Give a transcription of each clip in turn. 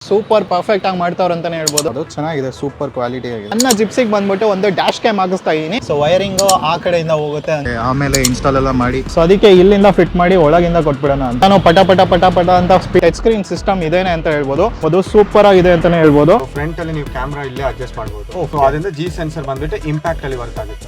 Super perfect ಆಗಿ ಮಾಡ್ತಾವ್ರ ಅಂತಾನೆ ಹೇಳ್ಬೋದು. ಅದು ಚೆನ್ನಾಗಿದೆ, ಸೂಪರ್ ಕ್ವಾಲಿಟಿ ಆಗಿದೆ. ನನ್ನ ಜಿಪ್ಸಿಗೆ ಬಂದ್ಬಿಟ್ಟು ಒಂದು ಡ್ಯಾಶ್ ಕ್ಯಾಮ್ ಹಾಕಿಸ್ತಾ ಇದೀನಿ. ಸೊ ವೈರಿಂಗ್ ಆ ಕಡೆಯಿಂದ ಹೋಗುತ್ತೆ, ಆಮೇಲೆ ಇನ್ಸ್ಟಾಲ್ ಎಲ್ಲ ಮಾಡಿ, ಸೊ ಅದಕ್ಕೆ ಇಲ್ಲಿಂದ ಫಿಟ್ ಮಾಡಿ ಒಳಗಿಂದ ಕೊಟ್ಬಿಡೋಣ ಅಂತ. ನಾನು ಪಟ ಪಟ ಪಟ ಪಟ ಅಂತ ಟಚ್ ಸ್ಕ್ರೀನ್ ಸಿಸ್ಟಮ್ ಇದೇನೆ ಅಂತ ಹೇಳ್ಬೋದು. ಅದು ಸೂಪರ್ ಆಗಿದೆ ಅಂತಾನೆ ಹೇಳ್ಬೋದು. ಫ್ರಂಟ್ ಅಲ್ಲಿ ನೀವು ಕ್ಯಾಮ್ರಾ ಇಲ್ಲೇ ಅಡ್ಜಸ್ಟ್ ಮಾಡಬಹುದು. ಸೊ ಅದರಿಂದ ಜಿ ಸೆನ್ಸರ್ ಬಂದ್ಬಿಟ್ಟು ಇಂಪ್ಯಾಕ್ಟ್ ಅಲ್ಲಿ ವರ್ಕ್ ಆಗುತ್ತೆ.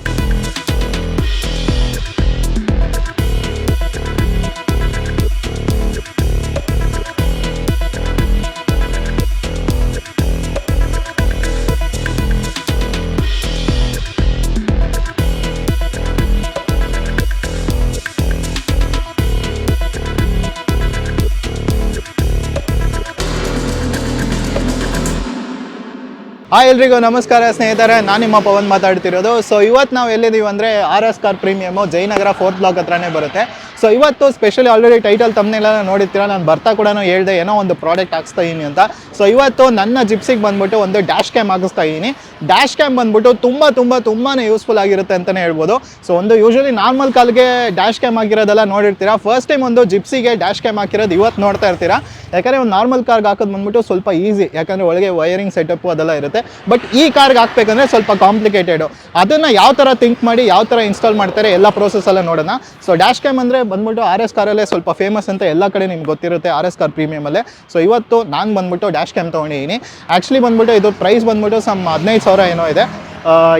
ಹಾಯ್ ಎಲ್ರಿಗೂ ನಮಸ್ಕಾರ ಸ್ನೇಹಿತರೆ, ನಾನು ನಿಮ್ಮ ಪವನ್ ಮಾತಾಡ್ತಿರೋದು. ಸೊ ಇವತ್ತು ನಾವು ಎಲ್ಲಿದ್ದೀವಿ ಅಂದರೆ RS car premium Jayanagar 4th block ಹತ್ರನೇ ಬರುತ್ತೆ. ಸೊ ಇವತ್ತು ಸ್ಪೆಷಲಿ ಆಲ್ರೆಡಿ ಟೈಟಲ್ ತಮ್ಮನೆಲ್ಲ ನೋಡಿರ್ತೀರ, ನಾನು ಬರ್ತಾ ಕೂಡ ಹೇಳಿದೆ ಏನೋ ಒಂದು ಪ್ರಾಡಕ್ಟ್ ಹಾಕ್ಸ್ತಾ ಇದ್ದೀನಿ ಅಂತ. ಸೊ ಇವತ್ತು ನನ್ನ ಜಿಪ್ಸಿಗೆ ಬಂದ್ಬಿಟ್ಟು ಒಂದು ಡ್ಯಾಶ್ ಕ್ಯಾಮ್ ಹಾಕಿಸ್ತಾ ಇದ್ದೀನಿ. ಡ್ಯಾಶ್ ಕ್ಯಾಮ್ ಬಂದ್ಬಿಟ್ಟು ತುಂಬಾ ಯೂಸ್ಫುಲ್ ಆಗಿರುತ್ತೆ ಅಂತಲೇ ಹೇಳ್ಬೋದು. ಸೊ ಒಂದು ಯೂಶಲಿ ನಾರ್ಮಲ್ ಕಾಲ್ಗೆ ಡ್ಯಾಶ್ ಕ್ಯಾಮ್ ಹಾಕಿರೋದೆಲ್ಲ ನೋಡಿರ್ತೀರಾ, ಫಸ್ಟ್ ಟೈಮ್ ಒಂದು ಜಿಪ್ಸಿಗೆ ಡ್ಯಾಶ್ ಕ್ಯಾಮ್ ಹಾಕಿರೋದು ಇವತ್ತು ನೋಡ್ತಾ ಇರ್ತೀರಾ. ಯಾಕಂದರೆ ಒಂದು ನಾರ್ಮಲ್ ಕಾರ್ಗೆ ಹಾಕೋದು ಬಂದ್ಬಿಟ್ಟು ಸ್ವಲ್ಪ ಈಸಿ, ಯಾಕಂದರೆ ಒಳಗೆ ವೈರಿಂಗ್ ಸೆಟಪ್ಪು ಅದೆಲ್ಲ ಇರುತ್ತೆ. ಬಟ್ ಈ ಕಾರ್ಗೆ ಹಾಕ್ಬೇಕಂದ್ರೆ ಸ್ವಲ್ಪ ಕಾಂಪ್ಲಿಕೇಟೆಡು. ಅದನ್ನು ಯಾವ ಥರ ಥಿಂಕ್ ಮಾಡಿ ಯಾವ ಥರ ಇನ್ಸ್ಟಾಲ್ ಮಾಡ್ತಾರೆ ಎಲ್ಲ ಪ್ರೋಸೆಸ್ ಎಲ್ಲ ನೋಡೋಣ. ಸೊ ಡ್ಯಾಶ್ ಕ್ಯಾಮ್ ಅಂದರೆ ಬಂದ್ಬಿಟ್ಟು RS ಕಾರಲ್ಲೇ ಸ್ವಲ್ಪ ಫೇಮಸ್ ಅಂತ ಎಲ್ಲ ಕಡೆ ನಿಮ್ಗೆ ಗೊತ್ತಿರುತ್ತೆ, RS ಕಾರ್ ಪ್ರೀಮಿಯಮಲ್ಲೇ. ಸೊ ಇವತ್ತು ನಾನು ಬಂದ್ಬಿಟ್ಟು ಡ್ಯಾಶ್ ಕ್ಯಾಮ್ ತೊಗೊಂಡಿದ್ದೀನಿ. ಆ್ಯಕ್ಚುಲಿ ಬಂದ್ಬಿಟ್ಟು ಇದು ಪ್ರೈಸ್ ಬಂದ್ಬಿಟ್ಟು 15,000 ಏನೋ ಇದೆ.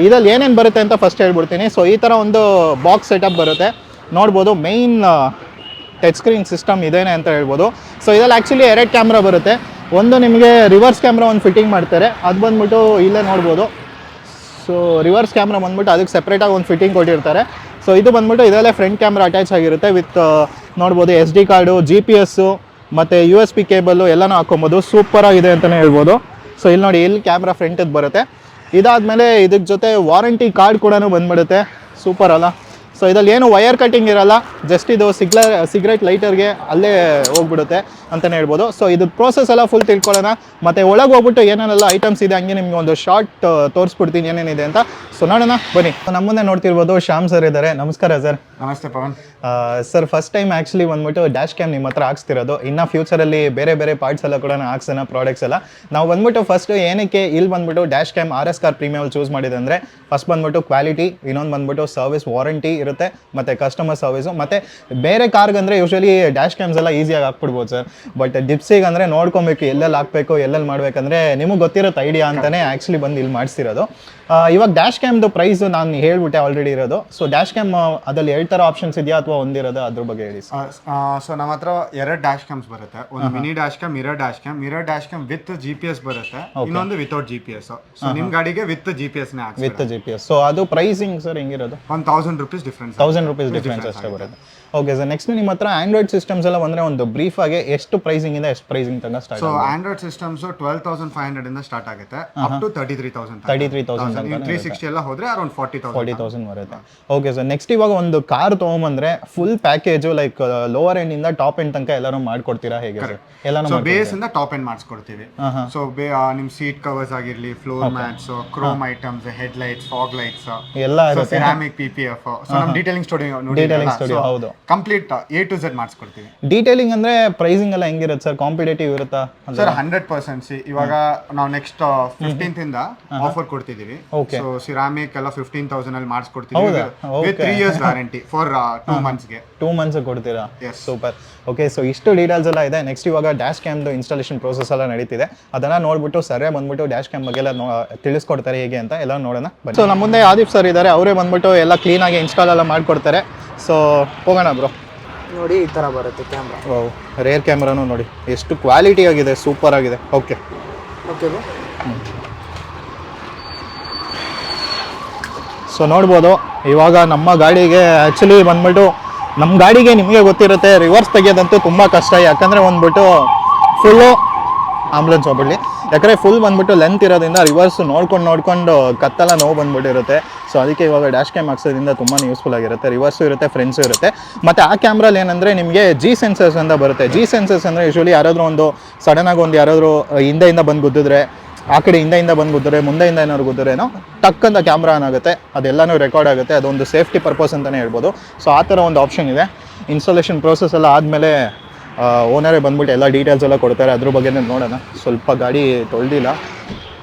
ಇದಲ್ಲಿ ಏನೇನು ಬರುತ್ತೆ ಅಂತ ಫಸ್ಟ್ ಹೇಳ್ಬಿಡ್ತೀನಿ. ಸೊ ಈ ಥರ ಒಂದು ಬಾಕ್ಸ್ ಸೆಟಪ್ ಬರುತ್ತೆ, ನೋಡ್ಬೋದು. ಮೈನ್ ಟಚ್ ಸ್ಕ್ರೀನ್ ಸಿಸ್ಟಮ್ ಇದೇನೆ ಅಂತ ಹೇಳ್ಬೋದು. ಸೊ ಇದರಲ್ಲಿ ಆ್ಯಕ್ಚುಲಿ 2 ಕ್ಯಾಮ್ರಾ ಬರುತ್ತೆ. ಒಂದು ನಿಮಗೆ ರಿವರ್ಸ್ ಕ್ಯಾಮ್ರಾ ಒಂದು ಫಿಟ್ಟಿಂಗ್ ಮಾಡ್ತಾರೆ, ಅದು ಬಂದ್ಬಿಟ್ಟು ಇಲ್ಲೇ ನೋಡ್ಬೋದು. ಸೊ ರಿವರ್ಸ್ ಕ್ಯಾಮ್ರಾ ಬಂದ್ಬಿಟ್ಟು ಅದಕ್ಕೆ ಸಪ್ರೇಟಾಗಿ ಒಂದು ಫಿಟ್ಟಿಂಗ್ ಕೊಟ್ಟಿರ್ತಾರೆ. ಸೊ ಇದು ಬಂದ್ಬಿಟ್ಟು ಇದರಲ್ಲೇ ಫ್ರಂಟ್ ಕ್ಯಾಮ್ರಾ ಅಟ್ಯಾಚ್ ಆಗಿರುತ್ತೆ ವಿತ್ ನೋಡ್ಬೋದು SD ಕಾರ್ಡು, GPS ಮತ್ತು USB ಕೇಬಲ್ಲು ಎಲ್ಲನೂ ಹಾಕೊಬೋದು. ಸೂಪರಾಗಿದೆ ಅಂತಲೇ ಹೇಳ್ಬೋದು. ಸೊ ಇಲ್ಲಿ ನೋಡಿ, ಇಲ್ಲಿ ಕ್ಯಾಮ್ರಾ ಫ್ರಂಟದ್ದು ಬರುತ್ತೆ. ಇದಾದಮೇಲೆ ಇದಕ್ಕೆ ಜೊತೆ ವಾರಂಟಿ ಕಾರ್ಡ್ ಕೂಡ ಬಂದ್ಬಿಡುತ್ತೆ. ಸೂಪರ್ ಅಲ್ಲ? ಸೊ ಇದರಲ್ಲಿ ಏನು ವೈರ್ ಕಟ್ಟಿಂಗ್ ಇರಲ್ಲ, ಜಸ್ಟ್ ಇದು ಸಿಗರೇಟ್ ಲೈಟರ್ಗೆ ಅಲ್ಲೇ ಹೋಗ್ಬಿಡುತ್ತೆ ಅಂತಲೇ ಹೇಳ್ಬೋದು. ಸೊ ಇದು ಪ್ರೋಸೆಸ್ ಎಲ್ಲ ಫುಲ್ ತಿಳ್ಕೊಳ್ಳೋಣ, ಮತ್ತು ಒಳಗೆ ಹೋಗ್ಬಿಟ್ಟು ಏನೇನೆಲ್ಲ ಐಟಮ್ಸ್ ಇದೆ ಹಂಗೆ ನಿಮ್ಗೆ ಒಂದು ಶಾರ್ಟ್ ತೋರಿಸ್ಬಿಡ್ತೀನಿ ಏನೇನಿದೆ ಅಂತ. ಸೊ ನೋಡೋಣ ಬನ್ನಿ. ನಮ್ಮ ಮುಂದೆ ನೋಡ್ತಿರ್ಬೋದು ಶ್ಯಾಮ್ ಸರ್ ಇದ್ದಾರೆ. ನಮಸ್ಕಾರ ಸರ್. ನಮಸ್ತೆ Pavan sir. First time actually ಬಂದ್ಬಿಟ್ಟು ಡ್ಯಾಶ್ ಕ್ಯಾಮ್ ನಿಮ್ಮ ಹತ್ರ ಹಾಕ್ಸ್ತಿರೋದು. ಇನ್ನು ಫ್ಯೂಚರಲ್ಲಿ ಬೇರೆ ಪಾರ್ಟ್ಸ್ ಎಲ್ಲ ಕೂಡ ಹಾಕ್ಸೋಣ, ಪ್ರಾಡಕ್ಟ್ಸ್ ಎಲ್ಲ. ನಾವು ಬಂದ್ಬಿಟ್ಟು ಫಸ್ಟ್ ಏನಕ್ಕೆ ಇಲ್ಲಿ ಬಂದ್ಬಿಟ್ಟು dash cam RS car premium choose ಮಾಡಿದೆ ಅಂದರೆ, ಫಸ್ಟ್ ಬಂದ್ಬಿಟ್ಟು ಕ್ವಾಲಿಟಿ, ಇನ್ನೊಂದು ಬಂದ್ಬಿಟ್ಟು ಸರ್ವಿಸ್ ವಾರಂಟಿ ಇರುತ್ತೆ, ಮತ್ತು ಕಸ್ಟಮರ್ ಸರ್ವಿಸು. ಮತ್ತು ಬೇರೆ ಕಾರ್ಗಂದರೆ ಯೂಶಲಿ ಡ್ಯಾಶ್ ಕ್ಯಾಮ್ಸ್ ಎಲ್ಲ ಈಸಿಯಾಗಿ ಹಾಕ್ಬಿಡ್ಬೋದು ಸರ್. ಬಟ್ ಜಿಪ್ಸಿಗೆ ಅಂದರೆ ನೋಡ್ಕೊಬೇಕು, ಎಲ್ಲೆಲ್ಲಿ ಹಾಕಬೇಕು, ಎಲ್ಲೆಲ್ಲಿ ಮಾಡಬೇಕಂದ್ರೆ ನಿಮಗೆ ಗೊತ್ತಿರುತ್ತೆ ಐಡಿಯಾ ಅಂತಲೇ ಆ್ಯಕ್ಚುಲಿ ಬಂದು ಇಲ್ಲಿ ಮಾಡಿಸ್ತಿರೋದು. ಇವಾಗ ಡ್ಯಾಶ್ ಕ್ಯಾಮ್ದು ಪ್ರೈಸು ನಾನು ಹೇಳ್ಬಿಟ್ಟೆ ಆಲ್ರೆಡಿ ಇರೋದು. ಸೊ ಡ್ಯಾಶ್ ಕ್ಯಾಮ್ ಅದಲ್ಲಿ 2 ಥರ ಆಪ್ಷನ್ಸ್ ಇದೆಯಾ ಅಥವಾ ಒಂದಿರೋದು, ಅದ್ರ ಬಗ್ಗೆ ಹೇಳಿ. ಸೊ ನಮ್ಮ ಹತ್ರ 2 ಡ್ಯಾಶ್ ಕ್ಯಾಮ್ಸ್ ಬರುತ್ತೆ. ಒಂದು mini dash cam, mirror dash cam with GPS ಬರುತ್ತೆ, ಇನ್ನೊಂದು ವಿತೌಟ್ GPS. ಸೊ ನಿಮ್ಮ ಗಾಡಿಗೆ ವಿತ್ GPS ನೇ ಹಾಕ್ಸಿ, ವಿತ್ GPS. ಸೊ ಅದು ಪ್ರೈಸಿಂಗ್ ಸರ್ ಹೆಂಗಿರೋದು? 1,000 ರೂಪೀಸ್ ಡಿಫ್ರೆನ್ಸ್. 1,000 ರೂಪೀಸ್ ಡಿಫ್ರೆನ್ಸ್ ಅಷ್ಟೇ ಬರುತ್ತೆ. Okay sir. ನೆಕ್ಸ್ಟ್ ನಿಮ್ಮ ಹತ್ರ ಆಂಡ್ರಾಯ್ಡ್ ಸಿಸ್ಟಮ್ಸ್ ಎಲ್ಲ ಬಂದರೆ ಒಂದು ಬ್ರೀಫ್ ಆಗಿ ಎಷ್ಟು ಪ್ರೈಸಿಂಗ್ ಇಂದ ಎಷ್ಟು ಪ್ರೈಸಿಂಗ್ ತನಕ ಸ್ಟಾರ್ಟ್? ಸೊ ಆಂಡ್ರಾಯ್ಡ್ ಸಿಸ್ಟಮ್ಸ್ 12,500 ಇಂದ ಸ್ಟಾರ್ಟ್ ಆಗುತ್ತೆ ಅಪ್ ಟು 33,000. 360 ಎಲ್ಲ ಹೋದ್ರೆ ಅರೌಂಡ್ 40,000 ಬರುತ್ತೆ. Okay sir. ನೆಕ್ಸ್ಟ್ ಇವಾಗ ಒಂದು ಕಾರ್ ತೊಗೊಂಬಂದ್ರೆ full package like lower end ಇಂದ ಟಾಪ್ ಎಂಡ್ ತನಕ ಎಲ್ಲಾನು ಮಾಡ್ಕೊಡ್ತೀರಾ ಹೇಗೆ ಸರ್? ಸೊ ಬೇಸ್ ಇಂದ ಟಾಪ್ ಎಂಡ್ ಮಾಡಿಸ್ಕೊಡ್ತೀವಿ. ಸೊ ನಿಮ್ ಸೀಟ್ ಕವರ್ಸ್ ಆಗಿರ್ಲಿ, floor mats, chrome items, head lights, fog lights ಎಲ್ಲ ಇರುತ್ತೆ, ಸಿರಾಮಿಕ್, PPF. ಸೊ ನಮ್ಮ ಡೀಟೇಲಿಂಗ್ ಸ್ಟುಡಿಯೋ ಹೌದು, ಕಂಪ್ಲೀಟ್ A to Z ಮಾಡಿಸ್ಕೊಡ್ತೀವಿ. ಡೀಟೇಲಿಂಗ್ ಅಂದ್ರೆ ಪ್ರೈಸಿಂಗ್ ಎಲ್ಲ ಹೆಂಗಿರುತ್ತೆ ಸರ್? ಕಾಂಪಿಟೇಟಿವ್ ಇರುತ್ತಾ ಸರ್? 100%. ಇವಾಗ ನಾವು ನೆಕ್ಸ್ಟ್ 15th ಇಂದ ಆಫರ್ ಕೊಡ್ತಿದೀವಿ. ಸೊ ಸಿರಾಮಿಕ್ ಎಲ್ಲ 15,000 ಅಲ್ಲಿ ಮಾಡಿಸ್ಕೊಡ್ತೀವಿ ವಿತ್ 3 years ವ್ಯಾರಂಟಿ ಫಾರ್ 2 monthsಗೆ. 2 months ಕೊಡ್ತೀರಾ? ಸೂಪರ್. ಓಕೆ. ಸೊ ಇಷ್ಟು ಡೀಟೇಲ್ಸ್ ಎಲ್ಲ ಇದೆ. ನೆಕ್ಸ್ಟ್ ಇವಾಗ ಡ್ಯಾಶ್ ಕ್ಯಾಮ್ದು ಇನ್ಸ್ಟಾಲೇಷನ್ ಪ್ರೋಸೆಸ್ ಎಲ್ಲ ನಡೀತಿದೆ. ಅದನ್ನ ನೋಡ್ಬಿಟ್ಟು ಸರಿಯೇ ಬಂದ್ಬಿಟ್ಟು ಡ್ಯಾಶ್ ಕ್ಯಾಮ್ ಬಗ್ಗೆ ಎಲ್ಲ ತಿಳಿಸ್ಕೊಡ್ತಾರೆ ಹೇಗೆ ಅಂತ ಎಲ್ಲ ನೋಡೋಣ. ಸೊ ನಮ್ಮ ಮುಂದೆ ಆದಿಪ್ ಸರ್ ಇದ್ದಾರೆ, ಅವರೇ ಬಂದ್ಬಿಟ್ಟು ಎಲ್ಲ ಕ್ಲೀನಾಗಿ ಇನ್ಸ್ಟಾಲ್ ಎಲ್ಲ ಮಾಡಿಕೊಡ್ತಾರೆ. ಸೊ ಹೋಗೋಣ ಬ್ರೋ. ನೋಡಿ ಈ ಥರ ಬರುತ್ತೆ ಕ್ಯಾಮ್ರಾ. ರೇರ್ ಕ್ಯಾಮ್ರಾನು ನೋಡಿ ಎಷ್ಟು ಕ್ವಾಲಿಟಿ ಆಗಿದೆ, ಸೂಪರ್ ಆಗಿದೆ. Okay bro. ಸೊ ನೋಡ್ಬೋದು ಇವಾಗ ನಮ್ಮ ಗಾಡಿಗೆ ಆ್ಯಕ್ಚುಲಿ ಬಂದ್ಬಿಟ್ಟು ನಮ್ಮ ಗಾಡಿಗೆ ನಿಮಗೆ ಗೊತ್ತಿರುತ್ತೆ ರಿವರ್ಸ್ ತೆಗೆಯೋದಂತೂ ತುಂಬ ಕಷ್ಟ. ಯಾಕಂದರೆ ಬಂದ್ಬಿಟ್ಟು ಫುಲ್ಲು ಆಂಬುಲೆನ್ಸ್ ಹೋಗ್ಬಿಡ್ಲಿ, ಯಾಕಂದರೆ ಫುಲ್ ಬಂದ್ಬಿಟ್ಟು ಲೆಂತ್ ಇರೋದ್ರಿಂದ ರಿವರ್ಸ್ ನೋಡ್ಕೊಂಡು ಕತ್ತೆಲ್ಲ ನೋವು ಬಂದ್ಬಿಟ್ಟಿರುತ್ತೆ. ಸೊ ಅದಕ್ಕೆ ಇವಾಗ ಡ್ಯಾಶ್ ಕ್ಯಾಮ್ ಹಾಕ್ಸೋದ್ರಿಂದ ತುಂಬಾ ಯೂಸ್ಫುಲ್ ಆಗಿರುತ್ತೆ. ರಿವರ್ಸು ಇರುತ್ತೆ, ಫ್ರಂಟ್ಸು ಇರುತ್ತೆ. ಮತ್ತು ಆ ಕ್ಯಾಮ್ರಲ್ಲಿ ಏನಂದರೆ ನಿಮಗೆ G ಸೆನ್ಸರ್ಸ್ ಅಂತ ಬರುತ್ತೆ. G ಸೆನ್ಸರ್ಸ್ ಅಂದರೆ ಯೂಶ್ವಲಿ ಯಾರಾದರೂ ಒಂದು ಸಡನ್ನಾಗಿ ಒಂದು ಯಾರಾದರೂ ಹಿಂದೆಯಿಂದ ಬಂದು ಗುದ್ದಿದ್ರೆ, ಆ ಕಡೆ ಹಿಂದೆಯಿಂದ ಬಂದು ಗುದ್ದರೆ, ಮುಂದೆಯಿಂದ ಏನಾದ್ರು ಗುದ್ದರೇನೋ ಟಕ್ಕಂತ ಕ್ಯಾಮ್ರಾ ಆನ್ ಆಗುತ್ತೆ, ಅದೆಲ್ಲನೂ ರೆಕಾರ್ಡ್ ಆಗುತ್ತೆ. ಅದೊಂದು ಸೇಫ್ಟಿ ಪರ್ಪಸ್ ಅಂತಲೇ ಹೇಳ್ಬೋದು. ಸೊ ಆ ಥರ ಒಂದು ಆಪ್ಷನ್ ಇದೆ. ಇನ್ಸ್ಟಾಲೇಷನ್ ಪ್ರೋಸೆಸ್ ಎಲ್ಲ ಆದಮೇಲೆ ಓನರೇ ಬಂದ್ಬಿಟ್ಟು ಎಲ್ಲ ಡೀಟೇಲ್ಸ್ ಎಲ್ಲ ಕೊಡ್ತಾರೆ, ಅದ್ರ ಬಗ್ಗೆನೇ ನೋಡೋಣ. ಸ್ವಲ್ಪ ಗಾಡಿ ತೊಳೆದಿಲ್ಲ.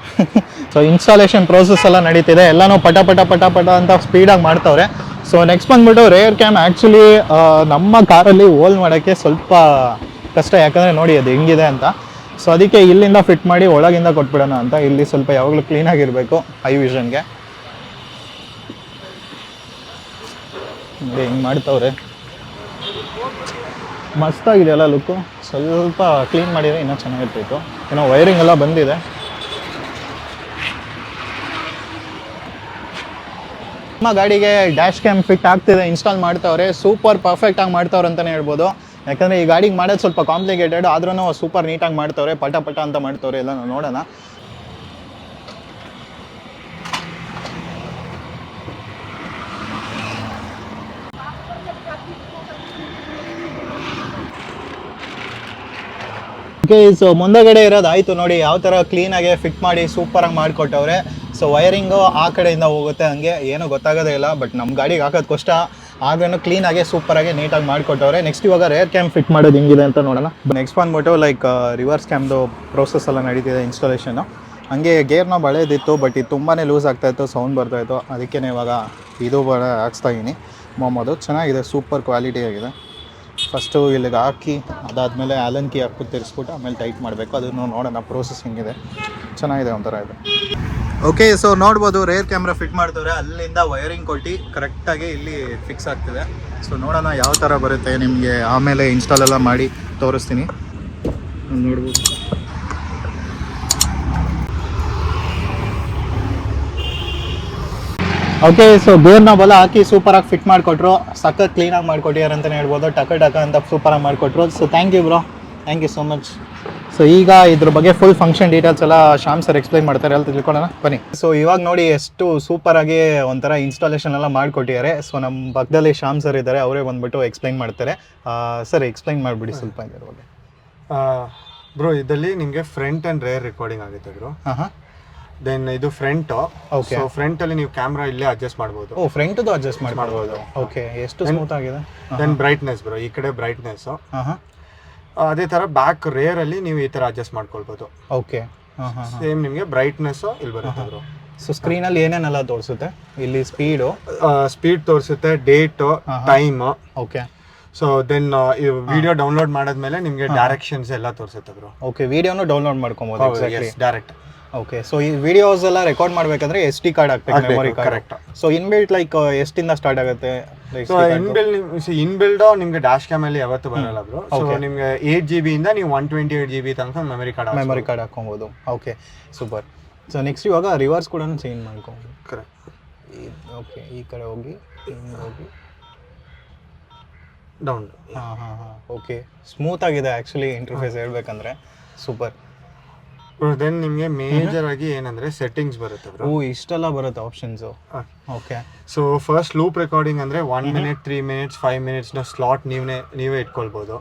ಸೊ ಇನ್ಸ್ಟಾಲೇಷನ್ ಪ್ರೋಸೆಸ್ ಎಲ್ಲ ನಡೀತಿದೆ, ಎಲ್ಲನೂ ಪಟ ಪಟ ಪಟ ಪಟ ಅಂತ ಸ್ಪೀಡಾಗಿ ಮಾಡ್ತವ್ರೆ. ಸೊ ನೆಕ್ಸ್ಟ್ ಬಂದ್ಬಿಟ್ಟು ರೇರ್ ಕ್ಯಾಮ್. ಆ್ಯಕ್ಚುಲಿ ನಮ್ಮ ಕಾರಲ್ಲಿ ಹೋಲ್ ಮಾಡೋಕ್ಕೆ ಸ್ವಲ್ಪ ಕಷ್ಟ, ಯಾಕಂದರೆ ನೋಡಿ ಅದು ಹೆಂಗಿದೆ ಅಂತ. ಸೊ ಅದಕ್ಕೆ ಇಲ್ಲಿಂದ ಫಿಟ್ ಮಾಡಿ ಒಳಗಿಂದ ಕೊಟ್ಬಿಡೋಣ ಅಂತ. ಇಲ್ಲಿ ಸ್ವಲ್ಪ ಯಾವಾಗಲೂ ಕ್ಲೀನಾಗಿರಬೇಕು ಐ ವಿಷನ್ಗೆ. ನೋಡಿ ಹಿಂಗೆ ಮಾಡ್ತವ್ರೆ, ಮಸ್ತಾಗಿದೆಯಲ್ಲ ಲುಕ್ಕು. ಸ್ವಲ್ಪ ಕ್ಲೀನ್ ಮಾಡಿದರೆ ಇನ್ನೂ ಚೆನ್ನಾಗಿರ್ತಿತ್ತು. ಏನೋ ವೈರಿಂಗ್ ಎಲ್ಲ ಬಂದಿದೆ. ನಮ್ಮ ಗಾಡಿಗೆ ಡ್ಯಾಶ್ ಕ್ಯಾಮ್ ಫಿಟ್ ಆಗ್ತಿದೆ, ಇನ್ಸ್ಟಾಲ್ ಮಾಡ್ತವ್ರೆ. ಸೂಪರ್ ಪರ್ಫೆಕ್ಟಾಗಿ ಮಾಡ್ತವ್ರೆ ಅಂತಲೇ ಹೇಳ್ಬೋದು. ಯಾಕಂದರೆ ಈ ಗಾಡಿಗೆ ಮಾಡೋದು ಸ್ವಲ್ಪ ಕಾಂಪ್ಲಿಕೇಟೆಡ್, ಆದ್ರೂ ಸೂಪರ್ ನೀಟಾಗಿ ಮಾಡ್ತವ್ರೆ, ಪಟ ಪಟ ಅಂತ ಮಾಡ್ತವ್ರೆ. ಎಲ್ಲ ನೋಡೋಣ. ಓಕೆ, ಸೊ ಮುಂದಗಡೆ ಇರೋದು ಆಯಿತು. ನೋಡಿ ಯಾವ ಥರ ಕ್ಲೀನಾಗಿ ಫಿಟ್ ಮಾಡಿ ಸೂಪರಾಗಿ ಮಾಡಿಕೊಟ್ಟವ್ರೆ. ಸೊ ವೈರಿಂಗು ಆ ಕಡೆಯಿಂದ ಹೋಗುತ್ತೆ, ಹಂಗೆ ಏನೂ ಗೊತ್ತಾಗೋದೇ ಇಲ್ಲ. ಬಟ್ ನಮ್ಮ ಗಾಡಿಗೆ ಹಾಕೋದು ಕಷ್ಟ, ಆದ್ರೂ ಕ್ಲೀನಾಗಿ ಸೂಪರಾಗಿ ನೀಟಾಗಿ ಮಾಡಿಕೊಟ್ಟವ್ರೆ. ನೆಕ್ಸ್ಟ್ ಇವಾಗ ರೇರ್ ಕ್ಯಾಮ್ ಫಿಟ್ ಮಾಡೋದು ಹಿಂಗಿದೆ ಅಂತ ನೋಡೋಣ. ನೆಕ್ಸ್ಟ್ ಬಂದ್ಬಿಟ್ಟು ಲೈಕ್ ರಿವರ್ಸ್ ಕ್ಯಾಮ್ದು ಪ್ರೋಸೆಸ್ ಎಲ್ಲ ನಡೀತಿದೆ, ಇನ್ಸ್ಟಾಲೇಷನ್ನು. ಹಂಗೆ ಗೇರ್ನ ಬಳೆದಿತ್ತು, ಬಟ್ ಇದು ತುಂಬಾ ಲೂಸ್ ಆಗ್ತಾಯಿತ್ತು, ಸೌಂಡ್ ಬರ್ತಾಯಿತ್ತು. ಅದಕ್ಕೇ ಇವಾಗ ಇದು ಹಾಕ್ಸ್ತಾ ಇದ್ದೀನಿ. ಮೊಮ್ಮದು ಚೆನ್ನಾಗಿದೆ, ಸೂಪರ್ ಕ್ವಾಲಿಟಿ ಆಗಿದೆ. ಫಸ್ಟು ಇಲ್ಲಿಗೆ ಹಾಕಿ ಅದಾದಮೇಲೆ ಆಲನ್ ಕೀ ಹಾಕ್ಬಿಟ್ಟು ತಿರ್ಸ್ಬಿಟ್ಟು ಆಮೇಲೆ ಟೈಟ್ ಮಾಡಬೇಕು. ಅದನ್ನು ನೋಡೋಣ ಪ್ರೋಸೆಸ್ ಹಿಂಗಿದೆ, ಚೆನ್ನಾಗಿದೆ ಒಂಥರ ಇದು. ಓಕೆ, ಸೊ ನೋಡ್ಬೋದು ರೇರ್ ಕ್ಯಾಮ್ರಾ ಫಿಟ್ ಮಾಡ್ತವ್ರೆ. ಅಲ್ಲಿಂದ ವೈರಿಂಗ್ ಕೊಟ್ಟು ಕರೆಕ್ಟಾಗಿ ಇಲ್ಲಿ ಫಿಕ್ಸ್ ಆಗ್ತಿದೆ. ಸೊ ನೋಡೋಣ ಯಾವ ಥರ ಬರುತ್ತೆ, ನಿಮಗೆ ಆಮೇಲೆ ಇನ್ಸ್ಟಾಲ್ ಎಲ್ಲ ಮಾಡಿ ತೋರಿಸ್ತೀನಿ. ನೋಡ್ಬೋದು. ಓಕೆ, ಸೊ ಗೇರ್ನ ಬಲ ಹಾಕಿ ಸೂಪರಾಗಿ ಫಿಟ್ ಮಾಡಿಕೊಟ್ರು. ಸಖತ್ ಕ್ಲೀನಾಗಿ ಮಾಡಿಕೊಟ್ಟಿದ್ದಾರೆ ಅಂತಲೇ ಹೇಳ್ಬೋದು. ಟಕ ಟಕ ಅಂತ ಸೂಪರಾಗಿ ಮಾಡಿಕೊಟ್ರು. So thank you bro, thank you so much. So ಈಗ ಇದ್ರ ಬಗ್ಗೆ ಫುಲ್ ಫಂಕ್ಷನ್ ಡೀಟೇಲ್ಸ್ ಎಲ್ಲ ಶ್ಯಾಮ್ ಸರ್ ಎಕ್ಸ್ಪ್ಲೈನ್ ಮಾಡ್ತಾರೆ, ಎಲ್ಲ ತಿಳ್ಕೊಳ್ಳೋಣ ಬನ್ನಿ. ಸೊ ಇವಾಗ ನೋಡಿ ಎಷ್ಟು ಸೂಪರಾಗಿ ಒಂಥರ ಇನ್ಸ್ಟಾಲೇಷನ್ ಎಲ್ಲ ಮಾಡಿಕೊಟ್ಟಿದ್ದಾರೆ. ಸೊ ನಮ್ಮ ಪಕ್ಕದಲ್ಲಿ ಶ್ಯಾಮ್ ಸರ್ ಇದ್ದಾರೆ, ಅವರೇ ಬಂದ್ಬಿಟ್ಟು ಎಕ್ಸ್ಪ್ಲೈನ್ ಮಾಡ್ತಾರೆ. ಸರ್ ಎಕ್ಸ್ಪ್ಲೈನ್ ಮಾಡಿಬಿಡಿ ಸ್ವಲ್ಪ ಇದ್ರ ಬಗ್ಗೆ. ಬ್ರೋ, ಇದರಲ್ಲಿ ನಿಮಗೆ ಫ್ರಂಟ್ ಆ್ಯಂಡ್ ರೇರ್ ರೆಕಾರ್ಡಿಂಗ್ ಆಗುತ್ತೆ ಬ್ರೋ. ಹಾಂ, ದೆನ್ ಇದು ಫ್ರಂಟ್. ಓಕೆ, ಸೊ ಫ್ರಂಟ್ ಅಲ್ಲಿ ನೀವು ಕ್ಯಾಮ್ರಾ ಇಲ್ಲೇ ಅಡ್ಜಸ್ಟ್ ಮಾಡಬಹುದು. ಓ, ಫ್ರಂಟ್ದು ಅಡ್ಜಸ್ಟ್ ಮಾಡಬಹುದು. ಓಕೆ, ಎಷ್ಟು ಸ್ಮೂತ್ ಆಗಿದೆ. ದೆನ್ ಬ್ರೈಟ್ನೆಸ್ ಬ್ರೋ, ಈ ಕಡೆ ಬ್ರೈಟ್ನೆಸ್. ಅದೇ ತರ ಬ್ಯಾಕ್ ರೇರ್ ಅಲ್ಲಿ ನೀವು ಈ ತರ ಅಡ್ಜಸ್ಟ್ ಮಾಡ್ಕೊಳ್ಬಹುದು. ಓಕೆ, ಸೇಮ್ ನಿಮಗೆ ಬ್ರೈಟ್ನೆಸ್ ಇಲ್ಲಿ ಬರುತ್ತೆ ಬ್ರೋ. ಸೊ ಸ್ಕ್ರೀನ್ ಅಲ್ಲಿ ಏನೇನೆಲ್ಲ ತೋರಿಸುತ್ತೆ? ಇಲ್ಲಿ ಸ್ಪೀಡ್ ತೋರಿಸುತ್ತೆ, date, time. Okay, so then video download ಮಾಡಿದ್ಮೇಲೆ ನಿಮಗೆ ಡೈರೆಕ್ಷನ್ಸ್ ಎಲ್ಲ ತೋರಿಸುತ್ತೆ ಬ್ರೋ. ಓಕೆ, ವಿಡಿಯೋನು ಡೌನ್ಲೋಡ್ ಮಾಡ್ಕೊಬಹುದು ಡೈರೆಕ್ಟ್. ಓಕೆ, ಸೊ ಈ ವಿಡಿಯೋಸ್ ಎಲ್ಲ ರೆಕಾರ್ಡ್ ಮಾಡ್ಬೇಕಂದ್ರೆ SD ಕಾರ್ಡ್ ಹಾಕ್ಬೇಕು, memory card. Correct. So inbuilt like ಎಷ್ಟಿಂದ ಸ್ಟಾರ್ಟ್ ಆಗುತ್ತೆ? ಸೊ ಇನ್ಬಿಲ್ಡ್ ನಿಮ್ಗೆ ಡ್ಯಾಶ್ ಕ್ಯಾಮ್ ಅಲ್ಲಿ ಯಾವತ್ತು ಬರಲ್ಲ ಬ್ರೋ. ಸೊ ನಿಮ್ಗೆ 8GB ಇಂದ ನೀವು 128GB ತನಕ ಮೆಮೊರಿ ಕಾರ್ಡ್ ಹಾಕೊಬಹುದು. Okay, super. ಸೊ ನೆಕ್ಸ್ಟ್ ಇವಾಗ ರಿವರ್ಸ್ ಕೂಡ ಚೇಂಜ್ ಮಾಡ್ಕೊಬಹುದು. ಕರೆಕ್ಟ್. ಓಕೆ, ಈ ಕಡೆ ಹೋಗಿ ಡೌನ್. ಓಕೆ, ಸ್ಮೂತ್ ಆಗಿದೆ ಆ್ಯಕ್ಚುಲಿ ಇಂಟರ್ಫೇಸ್ ಹೇಳ್ಬೇಕಂದ್ರೆ. ಸೂಪರ್. ದೆನ್ ನಿಮಗೆ ಮೇಜರ್ ಆಗಿ ಏನಂದ್ರೆ ಸೆಟ್ಟಿಂಗ್ಸ್ ಬರುತ್ತೆ ಬ್ರೋ. ಇಷ್ಟೆಲ್ಲ ಬರುತ್ತೆ options. Okay, so first loop recording ಅಂದ್ರೆ 1 minute, 3 minutes, 5 minutes ನ ಸ್ಲಾಟ್ ನೀವೇ ಇಟ್ಕೊಳ್ಬಹುದು.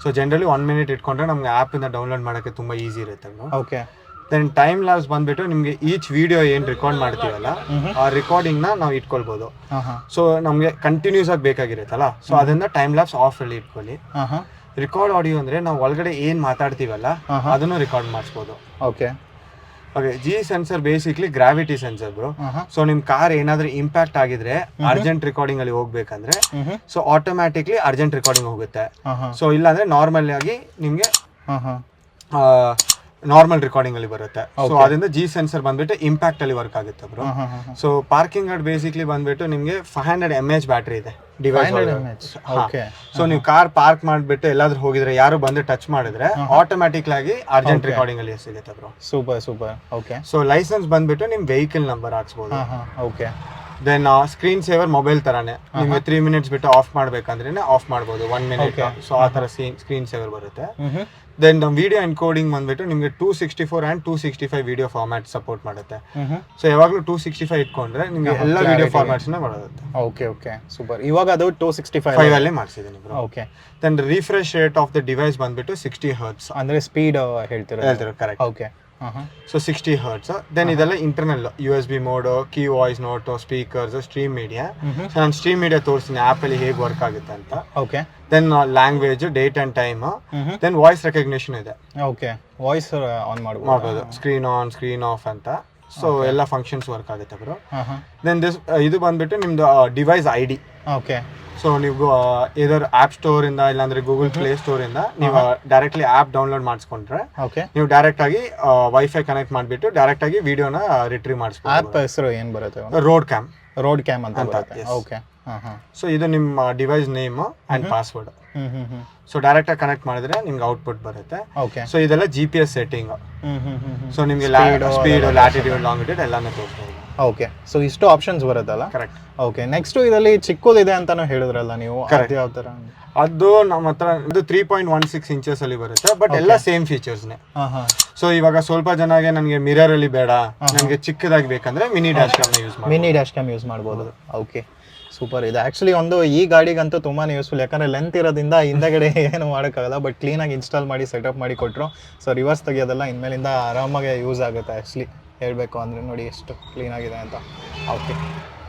ಸೊ ಜನರಲಿ 1 minute ಇಟ್ಕೊಂಡ್ರೆ ನಮ್ಗೆ ಆ್ಯಪ್ ಇಂದ ಡೌನ್ಲೋಡ್ ಮಾಡೋಕ್ಕೆ ತುಂಬಾ ಈಸಿ ಇರುತ್ತೆ bro. Okay, then time labs ಬಂದ್ಬಿಟ್ಟು ನಿಮಗೆ ಈಚ್ ವಿಡಿಯೋ ಏನು ರೆಕಾರ್ಡ್ ಮಾಡ್ತೀವಲ್ಲ ಆ ರೆಕಾರ್ಡಿಂಗ್ ನಾವು ಇಟ್ಕೊಳ್ಬಹುದು. ಸೊ ನಮಗೆ ಕಂಟಿನ್ಯೂಸ್ ಆಗಿ ಬೇಕಾಗಿರುತ್ತಲ್ಲ, ಸೊ ಅದನ್ನ ಟೈಮ್ ಲ್ಯಾಬ್ಸ್ ಆಫ್ ಅಲ್ಲಿ ಇಟ್ಕೊಳ್ಳಿ. ರೆಕಾರ್ಡ್ ಆಡಿಯೋ ಅಂದ್ರೆ ನಾವು ಒಳಗಡೆ ಏನ್ ಮಾತಾಡ್ತೀವಲ್ಲ ಅದನ್ನು ರೆಕಾರ್ಡ್ ಮಾಡಿಸ್ಬೋದು. Okay, G sensor basically gravity sensor bro. So ನಿಮ್ ಕಾರ್ ಏನಾದ್ರೂ ಇಂಪ್ಯಾಕ್ಟ್ ಆಗಿದ್ರೆ ಅರ್ಜೆಂಟ್ ರೆಕಾರ್ಡಿಂಗ್ ಅಲ್ಲಿ ಹೋಗ್ಬೇಕಂದ್ರೆ ಸೊ ಆಟೋಮ್ಯಾಟಿಕ್ಲಿ ಅರ್ಜೆಂಟ್ ರೆಕಾರ್ಡಿಂಗ್ ಹೋಗುತ್ತೆ. ಸೊ ಇಲ್ಲಾಂದ್ರೆ ನಾರ್ಮಲ್ ಆಗಿ ನಿಮ್ಗೆ ನಾರ್ಮಲ್ ರೆಕಾರ್ಡಿಂಗ್ ಅಲ್ಲಿ ಬರುತ್ತೆ. ಸೊ ಅದರಿಂದ ಜಿ ಸೆನ್ಸರ್ ಬಂದ್ಬಿಟ್ಟು ಇಂಪ್ಯಾಕ್ಟ್ ಅಲ್ಲಿ ವರ್ಕ್ ಆಗುತ್ತೆ bro. So parking guard basically ಬಂದ್ಬಿಟ್ಟು ನಿಮ್ಗೆ 500 mAh ಬ್ಯಾಟ್ರಿ ಇದೆ ಡಿವೈಸ್. ಸೊ ನೀವು ಕಾರ್ ಪಾರ್ಕ್ ಮಾಡ್ಬಿಟ್ಟು ಎಲ್ಲಾದ್ರೂ ಹೋಗಿದ್ರೆ ಯಾರು ಬಂದು ಟಚ್ ಮಾಡಿದ್ರೆ ಆಟೋಮ್ಯಾಟಿಕ್ ಆಗಿ ಅರ್ಜೆಂಟ್ ರೆಕಾರ್ಡಿಂಗ್ ಅಲ್ಲಿ ಸಿಗುತ್ತೆ bro. Super. Okay, so licence ಬಂದ್ಬಿಟ್ಟು ನಿಮ್ ವೆಹಿಕಲ್ ನಂಬರ್ ಹಾಕ್ಸ್ಬೋದು. Okay, then screen saver mobile ತರಾನೇ ನಿಮ್ಗೆ 3 minutes ಬಿಟ್ಟು ಆಫ್ ಮಾಡ್ಬೇಕಂದ್ರೆ ಆಫ್ ಮಾಡ್ಬೋದು 1 minute. ಸೊ ಆ ತರ ಸ್ಕ್ರೀನ್ ಸೇವರ್ ಬರುತ್ತೆ. ದೆನ್ ವಿಡಿಯೋ ಎನ್ಕೋಡಿಂಗ್ ಬಂದ್ಬಿಟ್ಟು ನಿಮ್ಗೆ 264 and 265 ವಿಡಿಯೋ ಫಾರ್ಮ್ಯಾಟ್ ಸಪೋರ್ಟ್ ಮಾಡುತ್ತೆ. ಸೊ ಯಾವಾಗಲೂ 265 ಇಟ್ಕೊಂಡ್ರೆ ನಿಮ್ಗೆ ಎಲ್ಲ ವಿಡಿಯೋ ಫಾರ್ಮ್ಯಾಟ್ಸ್ ಬರುತ್ತೆ. Okay, super. ಇವಾಗ ಅದು 265 ಅಲ್ಲೇ ಮಾಡಿಸಿದ್ದೀನಿ bro. Okay, then refresh rate of the device ಬಂದ್ಬಿಟ್ಟು 60 Hz ಅಂದ್ರೆ ಸ್ಪೀಡ್ ಹೇಳ್ತೀರಾ? Correct. Okay, so 60 hertz. Then ಇದೆಲ್ಲ internal USB mode, key voice note, speakers, stream media. So ನಾನು ಸ್ಟ್ರೀಮ್ ಮೀಡಿಯಾ ತೋರಿಸ್ತೀನಿ ಆ್ಯಪಲ್ಲಿ ಹೇಗೆ ವರ್ಕ್ ಆಗುತ್ತೆ ಅಂತ. Okay. Then language, date and time. Then voice recognition ಇದೆ. ಓಕೆ, ವಾಯ್ಸ್ ಆನ್ ಮಾಡ್ಬೋದು, ಸ್ಕ್ರೀನ್ ಆನ್, ಸ್ಕ್ರೀನ್ ಆಫ್ ಅಂತ. ಸೊ ಎಲ್ಲ ಫಂಕ್ಷನ್ಸ್ ವರ್ಕ್ ಆಗುತ್ತೆ ಬ್ರೋ. ದೆನ್ ಇದು ಬಂದ್ಬಿಟ್ಟು ನಿಮ್ದು ಡಿವೈಸ್ ID. ಓಕೆ. ಸೊ ನೀವು ಇದರ ಆಪ್ ಸ್ಟೋರ್ ಇಂದ ಇಲ್ಲಾಂದ್ರೆ ಗೂಗಲ್ ಪ್ಲೇ ಸ್ಟೋರ್ ಇಂದ ನೀವು ಡೈರೆಕ್ಟ್ಲಿ ಆಪ್ ಡೌನ್ಲೋಡ್ ಮಾಡಿಸ್ಕೊಂಡ್ರೆ ನೀವು ಡೈರೆಕ್ಟ್ ಆಗಿ ವೈಫೈ ಕನೆಕ್ಟ್ ಮಾಡಿಬಿಟ್ಟು ಡೈರೆಕ್ಟ್ ಆಗಿ ವಿಡಿಯೋನ ರಿಟ್ರೀವ್ ಮಾಡಿಸ್ಬೋದು. ಆಪ್ ಹೆಸರು ಏನು ಬರುತ್ತೆ? Road cam. ರೋಡ್ ಕ್ಯಾಮ್ ಅಂತ ಬರುತ್ತೆ. ಓಕೆ. ಸೊ ಇದು ನಿಮ್ಮ device name and password. So direct ಆಗಿ ಕನೆಕ್ಟ್ ಮಾಡಿದ್ರೆ ನಿಮ್ಗೆ ಔಟ್ಪುಟ್ ಬರುತ್ತೆ. ಓಕೆ. ಸೊ ಇದೆಲ್ಲ GPS ಸೆಟ್ಟಿಂಗ್. ಸೊ ನಿಮ್ಗೆ ಸ್ಪೀಡ್, ಲ್ಯಾಟಿಟ್ಯೂಡ್, ಲಾಂಗಿಟ್ಯೂಡ್ ಎಲ್ಲಾನು ತೋರಿಸ್ಬೋದು. ಓಕೆ. ಸೊ ಇಷ್ಟು ಆಪ್ಷನ್ಸ್ ಬರುತ್ತಲ್ಲ? ಕರೆಕ್ಟ್. ಓಕೆ. ನೆಕ್ಸ್ಟ್ ಇದರಲ್ಲಿ ಚಿಕ್ಕದಿದೆ ಅಂತಾನು ಹೇಳಿದ್ರಲ್ಲ ನೀವು, ಅದು ಯಾವ ತರ? ಅದು ನಮ್ಮ ಹತ್ರ ಇದು 3.16 ಇಂಚಸ್ ಅಲ್ಲಿ ಬರುತ್ತೆ, ಬಟ್ ಎಲ್ಲ ಸೇಮ್ ಫೀಚರ್ಸ್ನೇ. ಸೊ ಇವಾಗ ಸ್ವಲ್ಪ ಜನಗೆ ನನಗೆ ಮಿರರ್ ಅಲ್ಲಿ ಬೇಡ, ನನಗೆ ಚಿಕ್ಕದಾಗಿ ಬೇಕಂದ್ರೆ ಮಿನಿ ಡ್ಯಾಶ್ ಕ್ಯಾಮ್ ಯೂಸ್ ಮಾಡ್ಬೋದು. Okay, super. ಇದು ಆ್ಯಕ್ಚುಲಿ ಒಂದು ಈ ಗಾಡಿಗಂತೂ ತುಂಬಾ ಯೂಸ್ಫುಲ್, ಯಾಕಂದರೆ ಲೆಂತ್ ಇರೋದ್ರಿಂದ ಹಿಂದಗಡೆ ಏನು ಮಾಡೋಕ್ಕಾಗಲ್ಲ, ಬಟ್ ಕ್ಲೀನಾಗಿ ಇನ್ಸ್ಟಾಲ್ ಮಾಡಿ ಸೆಟಪ್ ಮಾಡಿ ಕೊಟ್ಟರು. ಸೊ ರಿವರ್ಸ್ ತೆಗಿಯೋದೆಲ್ಲ ಇನ್ಮೇಲಿಂದ ಆರಾಮಾಗಿ ಯೂಸ್ ಆಗುತ್ತೆ. ಆ್ಯಕ್ಚುಲಿ ಹೇಳಬೇಕು ಅಂದರೆ ನೋಡಿ ಎಷ್ಟು ಕ್ಲೀನಾಗಿದೆ ಅಂತ. ಓಕೆ.